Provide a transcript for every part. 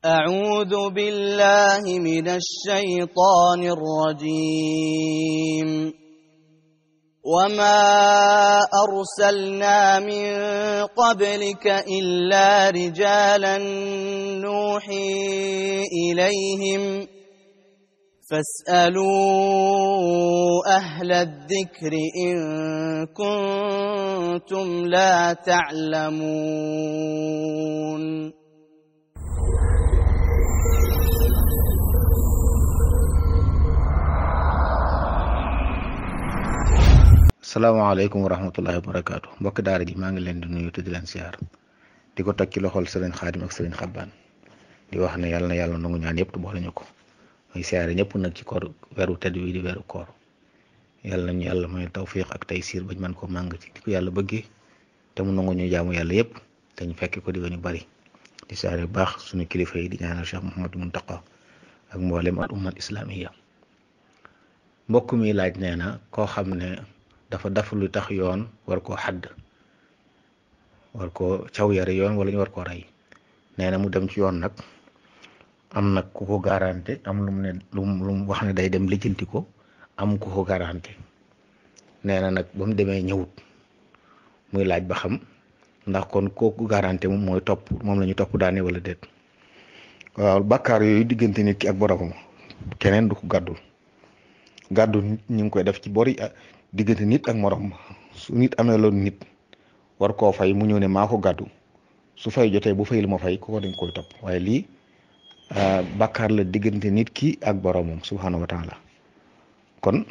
أعوذ بالله من الشيطان الرجيم وما أرسلنا من قبلك إلا رجالا نوحي إليهم فاسألوا أهل الذكر إن كنتم لا تعلمون salaamaaleykum wa rahmatullahi wa barakaatu mbokk daara ji maa ngi leen di nuyu te di leen siyaar di ko teg ci loxol sëriñ Xaadim ak sëriñ Xabbaan di wax ne yàlla na yàlla nangu ñaan yëpp te boole ñu ko muy siyaare ñëpp nag ci koor weeru tedd wi di weeru koor yàlla nañu yàlla may tawfiq ak taysiir bañ mën koo màng ci di ko yàlla bëggee te mu nangu ñu jaamu yàlla yëpp te ñu fekk ko di ñu bari di siyaare bu baax suñu kilifa yi di ñaanal Cheikh Mouhamadou Mountakha ak mboolem al ummat islamiya mbokk mi laaj nee na koo xam ne dafa daf lu tax yoon war koo xadd war koo caw yare yoon wala ñu war koo rey nee na mu dem ci yoon nag am nag ku ko garanté am lu mu ne lu mu wax ne day dem lijjanti ko am ku ko garanté nee na nag ba mu demee ñëwut muy laaj ba xam ndax kon kooku garanté moom mooy topp moom la ñu topp daane wala déet. waaw bàkkaar yooyu diggante nit ki ak boromam keneen du ko gàddu nit ñu ngi koy def ci bori diggante nit ak morom su nit amee loolu nit war koo fay mu ñëw ne maa ko gàddu su fay jotee bu fay lu ma fay ko dañ koy topp waaye lii bàkkaar la diggante nit ki ak boromam subhaanahu wa taala kon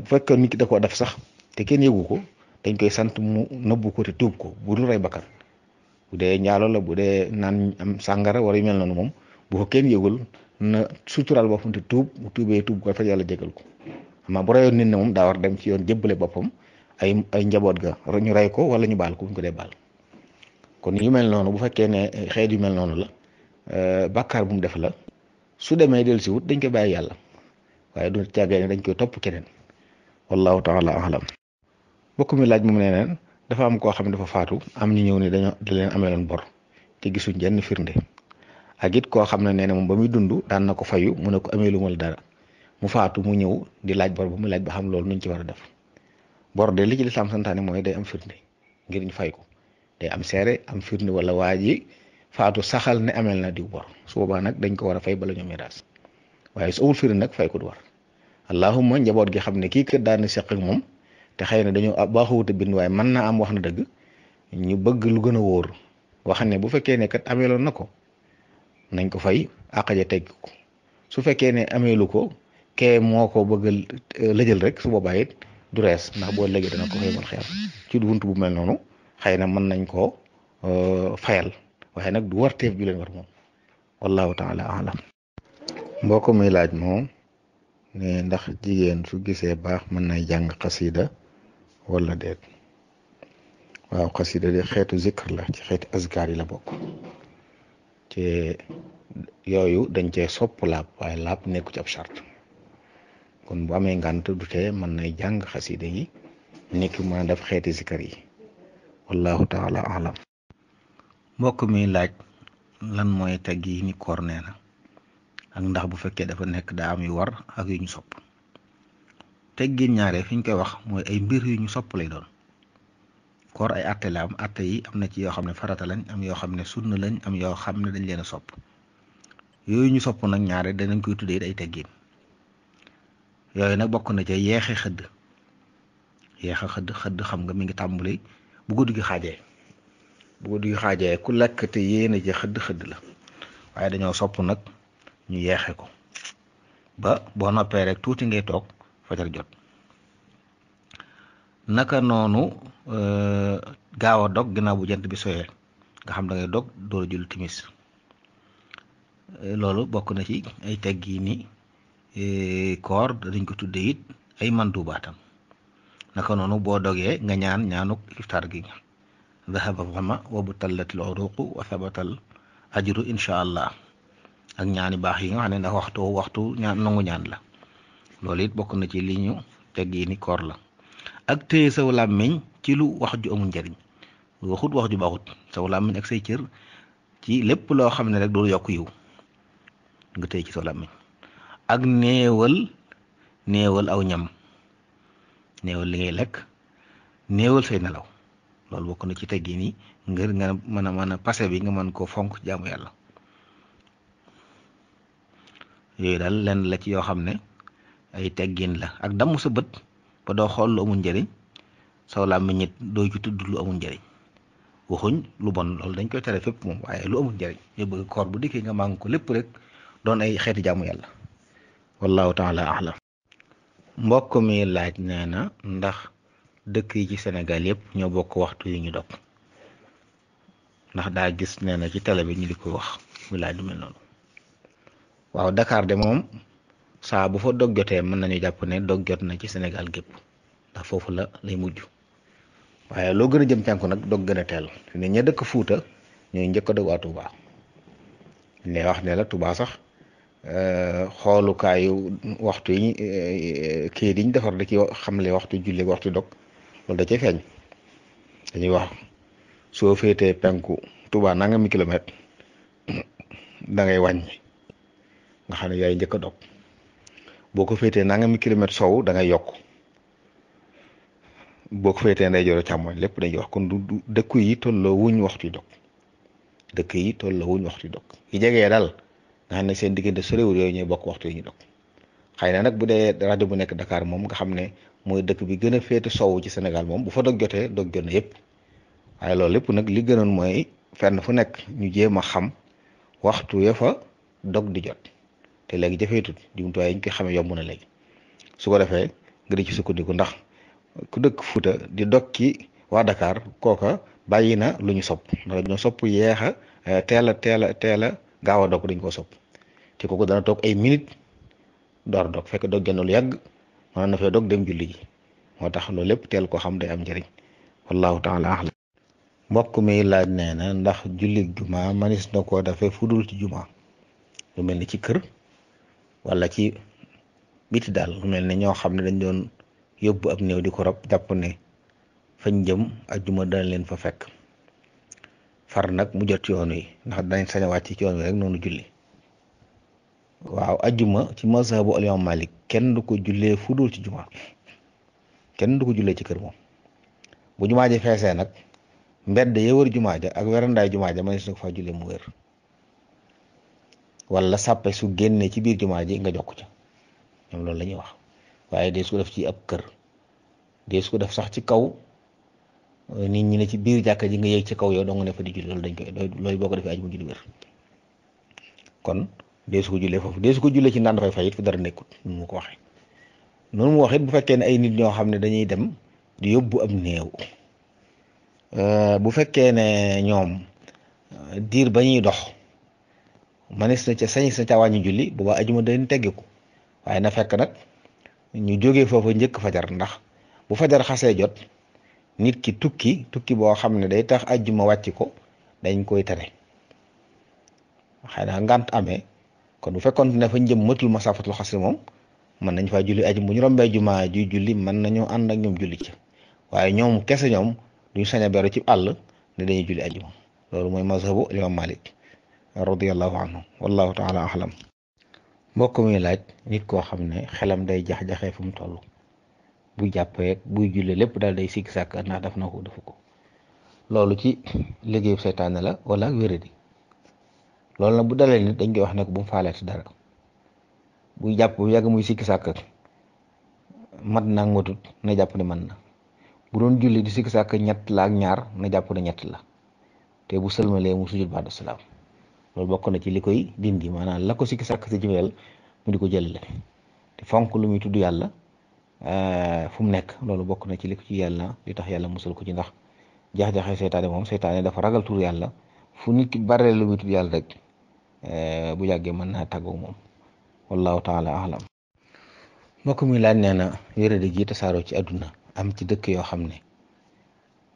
bu fekkee nit ki da koo def sax te kenn yëgu ko dañ koy sant mu nëbbu ko te tuub ko bu dul rey bakkan bu dee njaalo la bu dee naan am sàngara wala yu mel noonu moom bu ko kenn yëgul na sutural boppam te tuub bu tuubee tuub ko fa yàlla jégal ko ama bu reyoon nit ne moom daa war dem ci yoon jébbale boppam ay njaboot ga ñu rey ko wala ñu baal ko bu ñu ko dee baal kon yu mel noonu bu fekkee ne xeet yu mel noonu la bàkkaar bu mu def la su demee del si wut dañ koy bàyyi yàlla waaye du càggee ne dañ koy topp keneen wallahu taala alam bokk mi laaj moom nee neen dafa am koo xam ne dafa faatu am ñu ñëw ne da leen ameeloon bor te gisuñ jenn firnde ak it koo xam ne nee na moom ba muy dund daan na ko fayu mu ne ko ameelu mal dara mu faatu mu ñëw di laaj bor ba mu laaj ba xam loolu nuñ ci war a def bor de li ci lislaam santaane mooy day am firnde ngir ñu fay ko day am seere am firnde wala waa ji faatu saxal ne ameel na diw bor su boobaa nag dañ ko war a fay bala ñoo miraas waaye su amul firnde nag fay ko du war allahumma njaboot gi xam ne kii kër daan na seq ak moom te xëy na dañoo baaxuwut a bind waaye mën naa am wax na dëgg ñu bëgg lu gën a wóor wax ne bu fekkee ne kat ameeloon na ko nañ ko fay àqaja tegg ko su fekkee ne ameelu ko kee moo ko bëgg lëjël rek su boobaa it du rees ndax boo léegi dana ko fay mal xeer ci buntu bu mel noonu xëy na mën nañ koo fayal waaye nag du warteef bi leen war moom wallahu taala alam mbokk muy laaj moom ne ndax jigéen su gisee baax mën nay jàng xasida wala déet waaw xasida de xeetu zikr la ci xeeti azkar yi la bokk ci yooyu dañ cee sopp laab waaye laab nekku ci ab charte kon bu amee ngànt du tee mën nay jàng xasida yi nekk mën a def xeeti zikar yi wallahu taala alam mbokk mi laaj lan mooy teggi ni koor nee na ak ndax bu fekkee dafa nekk daa am yu war ak yu ñu sopp teggin ñaare fi ñu koy wax mooy ay mbir yu ñu sopp lay doon koor ay atte la am atte yi am na ci yoo xam ne farata lañ am yoo xam ne sunna lañ am yoo xam ne dañ leen a sopp yooyu ñu sopp nag ñaare danañ koy tuddee ay teggin yooyu nag bokk na ca yeexe xëdd xam nga mi ngi tàmbali bu guddi gi xaajee ku lekk te yéene ci xëdd la waaye dañoo sopp nag ñu yeexe ko ba boo noppee rek tuuti ngay toog fajar jot naka noonu gaaw a dog ginnaaw bu jant bi soyee nga xam da ngay dog door a jul timis loolu bokk na ci ay teggi ni koor dañ ko tudde it ay mandubaatam naka noonu boo dogee nga ñaan ñaanuk iftar gi dhahaba dhama wa butallatil uruqu wa thabatal ajru insha allah ak ñaani baax yi nga xam ne ndax waxtu ñaan nangu ñaan la loolu it bokk na ci li ñu teggi ni koor la ak téye saw làmmiñ ci lu wax ju amul njariñ waxut wax ju baaxut saw làmmiñ ak say cër ci lépp loo xam ne rek doo yokk yiw nga téye ci sa làmmiñ ak néewal aw ñam néewal li ngay lekk néewal say nelaw loolu bokk na ci teggi ni ngir nga mën a passé bi nga mën koo fonk jaamu yàlla yooyu daal lenn la ci yoo xam ne ay teggin la ak damm sa bët ba doo xool lu amul njëriñ saw làmmiñ it doo ci tudd lu amul njëriñ waxuñ lu bon loolu dañ koy tere fépp moom waaye lu amul njëriñ ñu bëgg koor bu dikkee nga màng ko lépp rek doon ay xeeti jaamu yàlla wallahu taala alam mbokk mi laaj nee na ndax dëkk yi ci Sénégal yëpp ñoo bokk waxtu yi ñu dog ndax daa gis nee na ci télé bi ñu di koy wax mu laaj lu mel noonu waaw Dakar de moom saa bu fa dog jotee mën nañu jàpp ne dog jot na ci Sénégal gépp ndax foofu la lay mujj waaye loo gën a jëm cànku nag dog gën a teel fi ne ña dëkk Fuuta ñooy njëkk a dog waa Touba ne wax ne la Touba sax xoolukaayu waxtu yi kii diñ defar da ci xamle waxtu julli waxtu dog loolu da cee feeñ dañuy wax soo féetee penku Touba nangami kilomètre da ngay wàññi nga xam ne yaay njëkk a dog boo ko féetee nangami kilomètre sow da ngay yokk boo ko féetee ndeyjoor càmmoñ lépp dañuy wax kon du dëkku yi tolloo wuñ waxtu dog dëkk yi tolloo wuñ waxtu dog yi jegee daal nga xam ne seen diggante sorewul yooyu ñooy bokk waxtu yi ñu dog xëy na nag bu dee rajo bu nekk Dakar moom nga xam ne mooy dëkk bi gën a féete sowu ci Sénégal moom bu fa dog jotee dog jot na yëpp waaye loolu lépp nag li gënoon mooy fenn fu nekk ñu jéem a xam waxtu ya fa dog di jot te léegi jafeetut jumtuwaay yi ñu koy xamee yomb na léegi su ko defee nga di ci sukkandiku ndax ku dëkk Fuuta di dog ci waa Dakar kooka bàyyi na lu ñu sopp ndax dañoo sopp yeex a teel a gaaw a dog dañ koo sopp te kooku dana toog ay minute door dog fekk dog genn lu yàgg mën na fee dog dem julli ji moo tax loolu lépp teel koo xam day am njëriñ wallahu taala ahlam mbokk mi laaj nee na ndax jullit juma manis na koo defee fudul ci juma lu mel ni ci kër wala ci biti daal lu mel ne ñoo xam ne dañ doon yóbbu ab néew di ko rob jàpp ne fañ jëm ajjuma dana leen fa fekk far nag mu jot yoon wi ndax danañ sañ a wàcc ci yoon wi rek noonu julli waaw ajjuma ci mazhabu al-imam Malik kenn du ko jullee fudul ci juma kenn du ko jullee ci kër moom bu jumaa ji feesee nag mbedd ya wër jumaa ja ak werandaay jumaa ja manis na ko faa jullee mu wér wala sàppe su génnee ci biir jumaa ji nga jokk ca ñoom loolu la ñuy wax waaye dee su ko def ci ab kër dee su ko def sax ci kaw nit ñi ne ci biir jàkka ji nga yéeg ci kaw yow dong ne fa di julli loolu dañ koy loolu boo ko defee ajuma julli wér kon dee su ko jullee foofu dee su ko jullee ci ndaan dafay fay it fi dara nekkut nu mu ko waxee noonu mu wax it bu fekkee ne ay nit ñoo xam ne dañuy dem di yóbbu am néew bu fekkee ne ñoom diir ba ñuy dox manis na ca sañis na ca wàññi julli booba ajuma dañ teggiku waaye na fekk nag ñu jógee foofu njëkk fajar ndax bu fajar xasee jot nit ki tukki boo xam ne day tax ajjuma wàcc ko dañ koy tere xëy na ngant amee kon bu fekkoon ne fa jëm matul masafatul xasri moom mën nañ faa julli ajjuma bu ñu rombee jumaa juy julli mën nañoo ànd ak ñoom julli ci waaye ñoom kese ñoom duñ sañ a beru ci àll ne dañuy julli ajjuma loolu mooy mazhabu imam Malik radiyallahu anhu wallahu taala ahlam mbokk mi laaj nit koo xam ne xelam day jax-jaxee fu mu toll bu jàppee buy julli lépp daal day sikk sàkk ndax daf na ko defu ko loolu ci liggéeyu seytaane la wala ak wéradi loolu nag bu dalee nit dañ koy wax ne ko bu mu faaleeti dara buy jàpp bu yàgg muy sikki sàkk mat na matut na jàpp ne man na bu doon julli di sikki sàkk ñett la ak ñaar na jàpp ne ñett la te bu sëlmalee mu sujud ba'da salaam loolu bokk na ci li koy dindi maanaam la ko sikki sàkk si jëmeel mu di ko jëlale te fonk lu muy tudd yàlla fu mu nekk loolu bokk na ci li ko ci yàlla li tax yàlla musal ko ci ndax jax-jaxe seytaane moom seytaane dafa ragal tur yàlla fu nit ki bare lu muy tudd yàlla rek bu yàggee mën naa tàggoo moom wallahu taala ahlam mbokk mi laaj nee na wéradi gi tasaaroo ci àdduna am ci dëkk yoo xam ne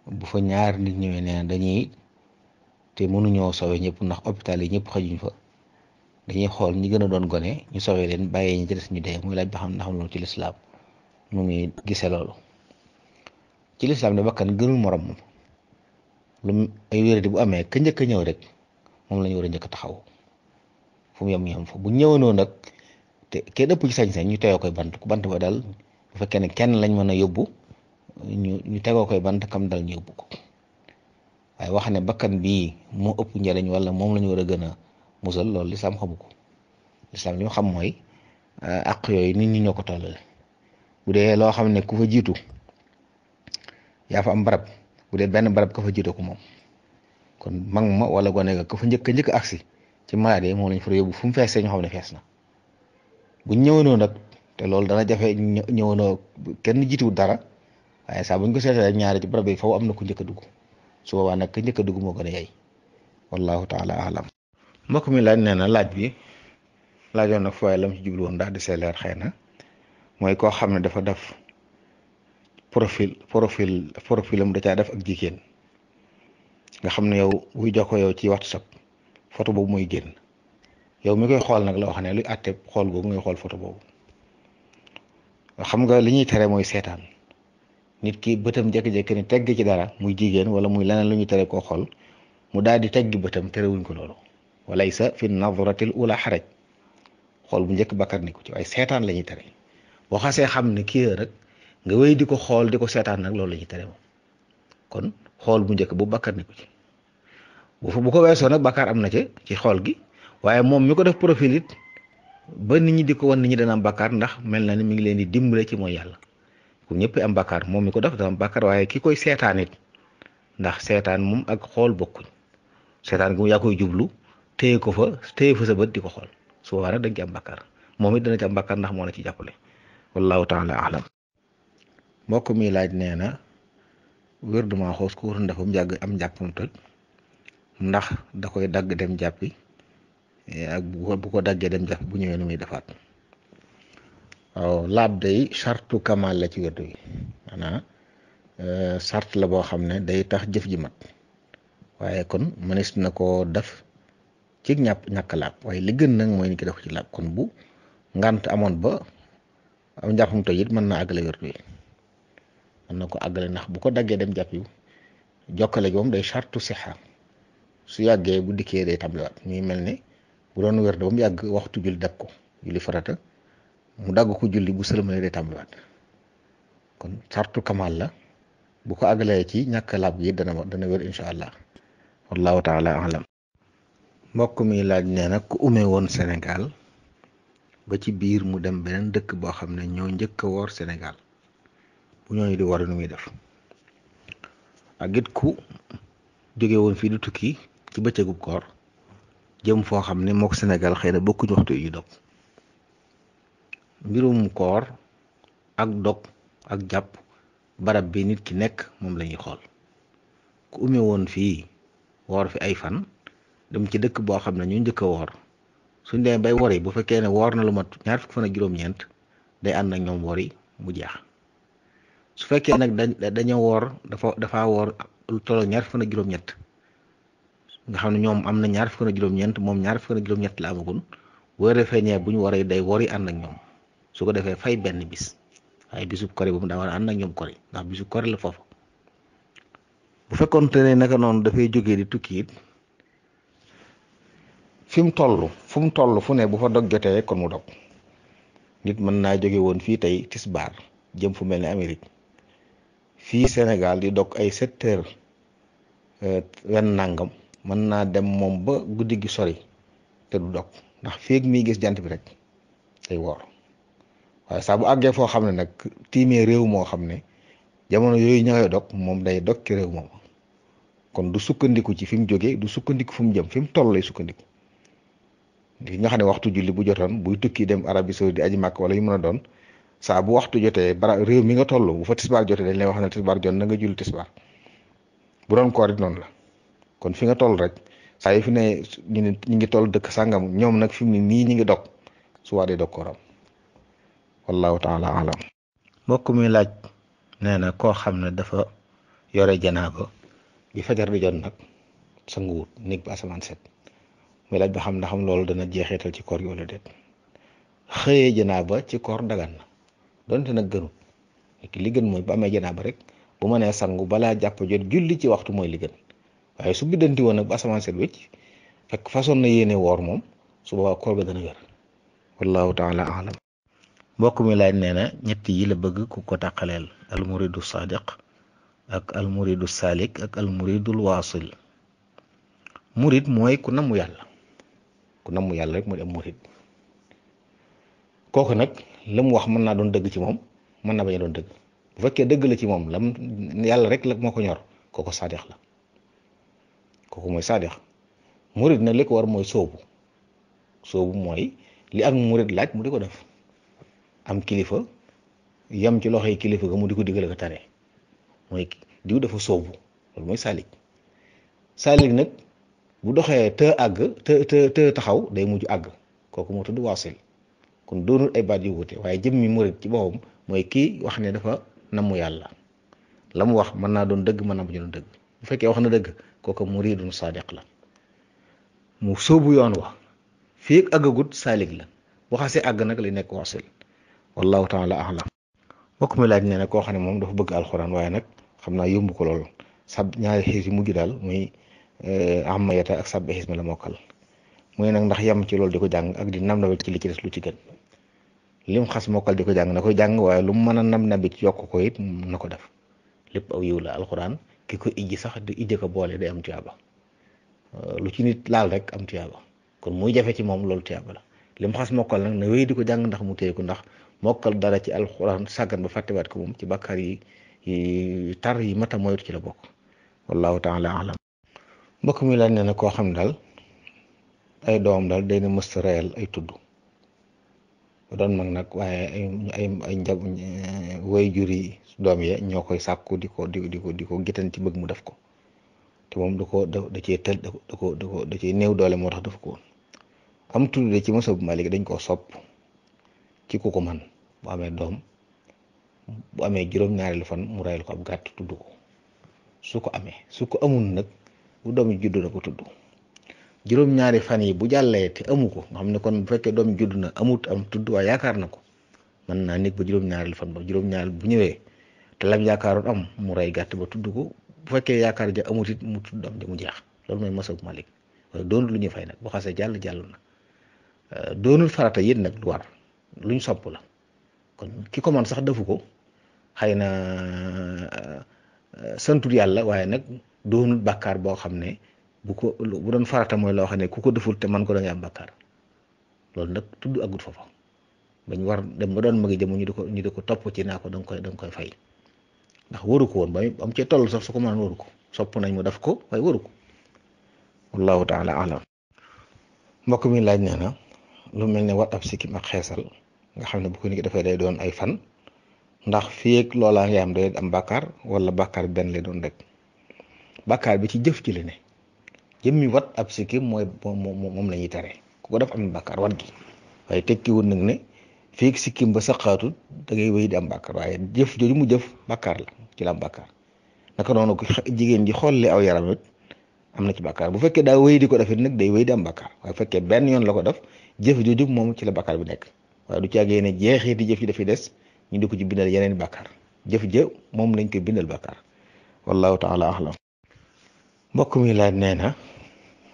bu fa ñaar nit ñëwee nee na dañuy te mënuñoo sowe ñëpp ndax hôpital yi ñëpp xajuñ fa dañuy xool ñi gën a doon gone ñu sowe leen bàyyee ñi ci des ñu dee muy laaj ba xam ndax loolu ci lislaam mu ngi gisee loolu ci lislaam ne bakkan gënul morom moom lu ay wéradi bu amee ka njëkk a ñëw rek moom la ñu war a njëkk a taxaw fu mu yem fa bu ñëwanoo nag te kenn ëpp ci sañ-sañ ñu tegoo koy bant ku bant ba dal bu fekkee ne kenn lañ mën a yóbbu ñu tegoo koy bant kam dal ñu yóbbu ko waaye wax ne bakkan bii moo ëpp njariñ wala moom la ñu war a gën a musal loolu lislaam xamu ko lislaam li mu xam mooy àq yooyu nit ñi ñoo ko tollale bu dee loo xam ne ku fa jiitu yaa fa am barab bu dee benn barab ka fa jiitu ko moom kon mag ma wala gone ga ka fa njëkk agsi ci malade yi moom lañ fa yóbbu fu mu feesee ñu xam ne fees na buñ ñëwanoo nag te loolu dana jafe ñëwanoo kenn jiituwul dara waaye saa buñ ko seetee ñaari ci barab yi faw am na ku njëkk a dugg su boobaa nag ka njëkk a dugg moo gën a yey wallahu taala alam mbokk mi laaj nee na laaj bi laajoon nag fooy lam ci jublu woon daal di see leer xëy na mooy koo xam ne dafa def profilam da caa def ak jigéen nga xam ne yow buy jox ko yow ci WhatsApp photo boobu mooy génn yow mi koy xool nag la wax ne luy àtte xool boobu ngay xool photo boobu xam nga li ñuy tere mooy seetaan nit ki bëtam jékki-jékki ni tegg ci dara muy jigéen wala muy leneen lu ñuy tere koo xool mu daal di teggi bëtam terewuñ ko loolu walaysa fi nadratil ula xaraj xool bu njëkk bakkar ni ko ci waaye seetaan la ñuy tere boo xasee xam ne kii rek nga wéy di ko xool di ko seetaan nag loolu la ñuy tere moom kon xool bu njëkk bu bakkar ni ko ci bu ko weesoo nag bakkaar am na ci xool gi waaye moom mi ko def profil it ba nit ñi di ko wan nit ñi dana am bakkaar ndax mel na ni mi ngi leen di dimbale ci mooy yàlla ku ñëpp am bakkaar moom mi ko def dana am bakkaar waaye ki koy seetaan it ndax seetaan moom ak xool bokkuñ seetaan gi mu yaa koy jublu téye fa sa bët di ko xool su boobaa nag da nga ci am bakkaar moom it dana ci am bakkaar ndax moo la ci jàppale wallahu taala alam mbokk mi laaj nee na wér duma xoos ku waroon dafa am njàppam toj ndax da koy dagg dem jàppi ak bu ko daggee dem jàppi bu ñëwee nu muy defaat waaw laab day sartu kamal la ci wérdu gi maanaam sart la boo xam ne day tax jëf ji mat waaye kon mënees na koo def ci ñàkk laab waaye li gën nag mooy ni ki def ci laab kon bu ngant amoon ba am njàppam toj it mën na àggale wérdu yi mën na ko àggale ndax bu ko daggee dem jàppi jokkale gi moom day sartu sixa su yàggee bu dikkee day tàmbaliwaat muy mel ne bu doon wér ba mu yàgg waxtu julli dab ko julli farata mu dagg ko julli bu sëlmalee day tàmbaliwaat kon sartu kamal la bu ko àggalee ci ñàkk laab gi dana wér incha allah wallahu taala alam mbokk mi laaj nee na ku umee woon Sénégal ba ci biir mu dem beneen dëkk boo xam ne ñoo njëkk a woor Sénégal bu ñooñu di war nu muy def ak it ku jóge woon fii di tukki ci bëccëgu koor jëm foo xam ne mook Sénégal xëy na bokkuñu waxtu yu dog mbirum koor ak dog ak jàpp barab bi nit ki nekk moom la ñuy xool ku umee woon fii woor fi ay fan dem ci dëkk boo xam ne ñu njëkk a woor suñ demee bay wori bu fekkee ne woor na lu mat ñaar fukki fan ak juróom-ñeent day ànd ak ñoom wori mu jeex su fekkee nag dañoo woor dafa woor lu tolloo ñaar fukki fan ak juróom-ñett nga xam ne ñoom am na ñaar fukki fan ak juróom-ñeent moom ñaar fukki fan ak juróom-ñett la amagul wóore feeñee bu ñu waree day wori ànd ak ñoom su ko defee fay benn bis waaye bisub kori bu mu daa war a ànd ak ñoom kori ndax bisub kori la foofu bu fekkoon te ne naka noonu dafay jógee di tukki it fu mu toll fu ne bu fa dog jotee kon mu dog nit mën naa jóge woon fii tey tisbaar jëm fu mel ne Amérique fii Sénégal di dog ay 7 heures wenn nangam mën naa dem moom ba guddi gi sori te du dog ndax feeg miy gis jant bi rek day woor waaye saa bu àggee foo xam ne nag tiimee réew moo xam ne jamono yooyu ña ngay dog moom day dog ci réew moom kon du sukkandiku ci fi mu jógee du sukkandiku fu mu jëm fi mu toll lay sukkandiku li nga xam ne waxtu julli bu jotoon buy tukki dem Arabie Saoudite aji Makka wala yu mën a doon saa bu waxtu jotee réew mi nga toll bu fa tisbaar jotee dañ lay wax ne tisbaar jot na nga julli tisbaar bu doon koor it noonu la kon fi nga toll rek saa yi fi ne ñu ngi toll dëkk sàngam ñoom nag fi mu ne nii ñu ngi dog su waa dee dog kooram wallahu taala alam mbokk mi laaj nee na koo xam ne dafa yore janaaba bi fajar di jot nag sanguwut néeg ba asamaan set muy laaj ba xam ndax loolu dana jeexital ci koor gi wala déet xëyee janaaba ci koor dagan na donte nag gënut li gën mooy bu amee janaaba rek bu mënee sangu balaa jàpp jot julli ci waxtu mooy li gën waaye su biddanti woon nag ba asamaan set wécc fekk façon na yéene woor moom su boobaa koor ga dana wér wallahu taala alam. mbokk mi laaj nee na ñett yi la bëgg ku ko tàqaleel al muridu sadiq ak al muridu salik ak al muridul waasil. murid mooy ku namm yàlla rek moo di am murid. kooku nag la mu wax mën naa doon dëgg ci moom mën naa bañ a doon dëgg. bu fekkee dëgg la ci moom lam yàlla rek la moo ko ñor kooku saadix la, kooku mooy saadix. murid nag li ko war mooy soobu mooy li am murid laaj mu di ko def, am kilifa yam ci loxoy kilifa ga mu di ko digal ko tare, mooy diw dafa soobu, loolu mooy saalik. saalik nag bu doxee te taxaw day mujj àgg, kooku moo tudd waasil. kon doonul ay baat yu wute, waaye jëmmi murid ci boppam mooy kii wax ne dafa namu yàlla, la mu wax mën naa doon dëgg mën naa bañ a doon dëgg. bu fekkee wax na dëgg kooku muridun sadiq la, mu sóobu yoon wax fii ak àggagut saalik la, bu xasee àgg nag lay nekk waasil. wallahu taala ahlam. mbokk mi laaj nee na koo xam ne moom dafa bëgg alxuraan waaye nag xam naa yomb ko lool, ñaari xiis yi mujj daal muy amayata ak sabbi xisma la mokkal. mu ne nag ndax yem ci loolu di ko jàng ak di nam na ci li ci des lu ci gën. lim xas mokkal di ko jàng na koy jàng, waaye lu mu mën a nam ci yokk ko it na ko def. lépp aw yiw la. alxuraan ki ko ijji sax di ijji ko boole day am tuyaaba, lu ci nit laal rek am tuyaaba, kon muy jafe ci moom loolu tuyaaba la. lim xas mokkal nag na wéy di ko jàng ndax mu téye ko, ndax mokkal dara ci alxuraan sàggan ba fàttewaat ko moom ci bàkkaar yi tar yi mata moytu ci la bokk. wallahu taala alam. mbokk mi laaj nee na koo xam ne daal ay doom daal day na mësta reyal ay tudd ba doon mag nag, waaye ay njab way juri doom ye ñoo koy sàkku di ko gitan ci bëgg mu def ko, te moom da cee tël da cee néew doole moo tax def ko woon. am tudd de ci masab Maalik dañ koo sopp ci ku ko man, bu amee doom bu amee juróom-ñaareelu fan mu reyal ko ab gàtt tudd ko, su ko amee. su ko amul nag bu doom yi judd na ko tudd. juróom-ñaari fan yi bu jàllee te amu ko, nga xam ne kon bu fekkee doom judd na am tudd waaye yaakaar na ko, mën naa nekk ba juróom-ñaareel fan ba juróom-ñaareel bu ñëwee te lam yaakaaroon am mu rey gàtt ba tudd ko. bu fekkee yaakaar ja amut it mu tudd am ja mu jeex. loolu mooy masab Malik. waaye doonul lu ñuy fay nag, bu xasee jàll na. doonul farata yit nag lu war, luñ sopp la. kon ki ko man sax defu ko, xëy na santul yàlla, waaye nag doonul bàkkaar boo xam ne bu doon farata mooy loo xam ne ku ko deful te man ko da nga am bàkkaar. loolu nag tudd agut foofa bañ war dem ba doon magi jëm ñu di ko topp ci naa ko da nga koy fay, ndax waru ko woon ba am cee toll sax su ko mën waru ko. sopp nañ mu def ko waaye waru ko. wallahu taala alam. mbokk mi laaj nee na lu mel ne wat ab sikkim ak xeesal nga xam ne bu ko nit ki dafay day doon ay fan, ndax fii ak loolaa ngay am day am bàkkaar wala bàkkaar benn lay doon rek. bàkkaar bi ci jëf ci la ne, jëmmi wat ab sikkim mooy moom la ñuy tere, ku ko def am na bàkkaar wat gi, waaye tekkiwul nag ne fii ak sikkim ba saqaatu da ngay wéy di am bàkkaar, waaye jëf jooju mu jëf bàkkaar la ci la am bàkkaar. naka noonu ko jigéen ji xool li aw yaram it am na ci bàkkaar. bu fekkee daa wéy di ko def it nag day wéy di am bàkkaar, waaye bu fekkee benn yoon la ko def jëf jooju moom ci la bàkkaar bi nekk, waaye du caagee ne jeexiti jëf yi dafay des ñu di ko ci bindal yeneen bàkkaar. jëf jë moom lañ koy bindal bàkkaar. wallahu taala ahlam. mbokk mi laaj nee na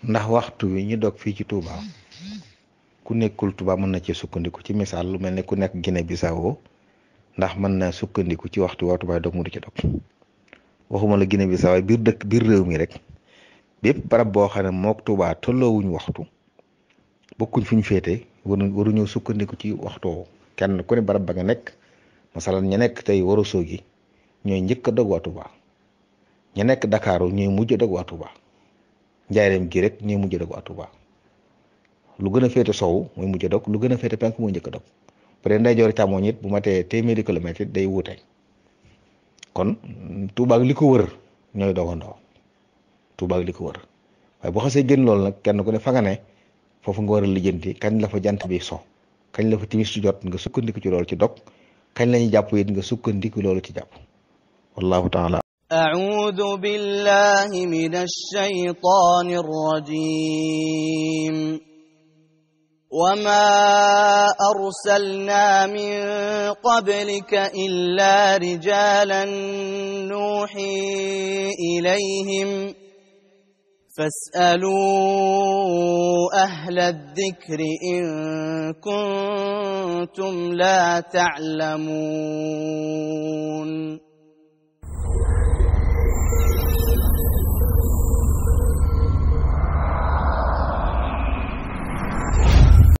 ndax waxtu wi ñu dog fii ci Touba ku nekkul Touba mën na ci sukkandiku, ci misaal lu mel ne ku nekk Guinée Bissau ndax mën na sukkandiku ci waxtu waa Touba dog mu du ci dog. waxuma la Guinée Bissau biir réew mi rek, bépp barab boo xam ne mook Touba tolloowuñ waxtu, bokkuñ fi ñu féete, waruñoo sukkandiku ci waxtu woowu. kenn ku ne barab ba nga nekk, masalan ña nekk tey waru soogi ñooy njëkk a dog waa Touba, ña nekk Dakaaru ñooy mujj a dog waa Touba, njaareem gi rek ñooy mujj a dog waa Touba. lu gën a féete sowu mooy mujj a dog, lu gën a féete penk mooy njëkk a dog. bu dee ndeyjoor càmmoñ it bu matee téeméeri kilomètre it day wuute. kon Touba ak li ko wër ñooy dogandoo, Touba ak li ko wër. waaye boo xasee gën loolu nag kenn ku ne fa nga ne foofu nga war a lijjanti kañ la fa jant bi so, kañ la fa timis su jot nga sukkandiku ci loolu ci dog, kañ la ñuy jàpp it nga sukkandiku loolu ci jàpp. wallahu taala. أعوذ بالله من الشيطان الرجيم وما أرسلنا من قبلك إلا رجالا نوحي إليهم فاسألوا أهل الذكر إن كنتم لا تعلمون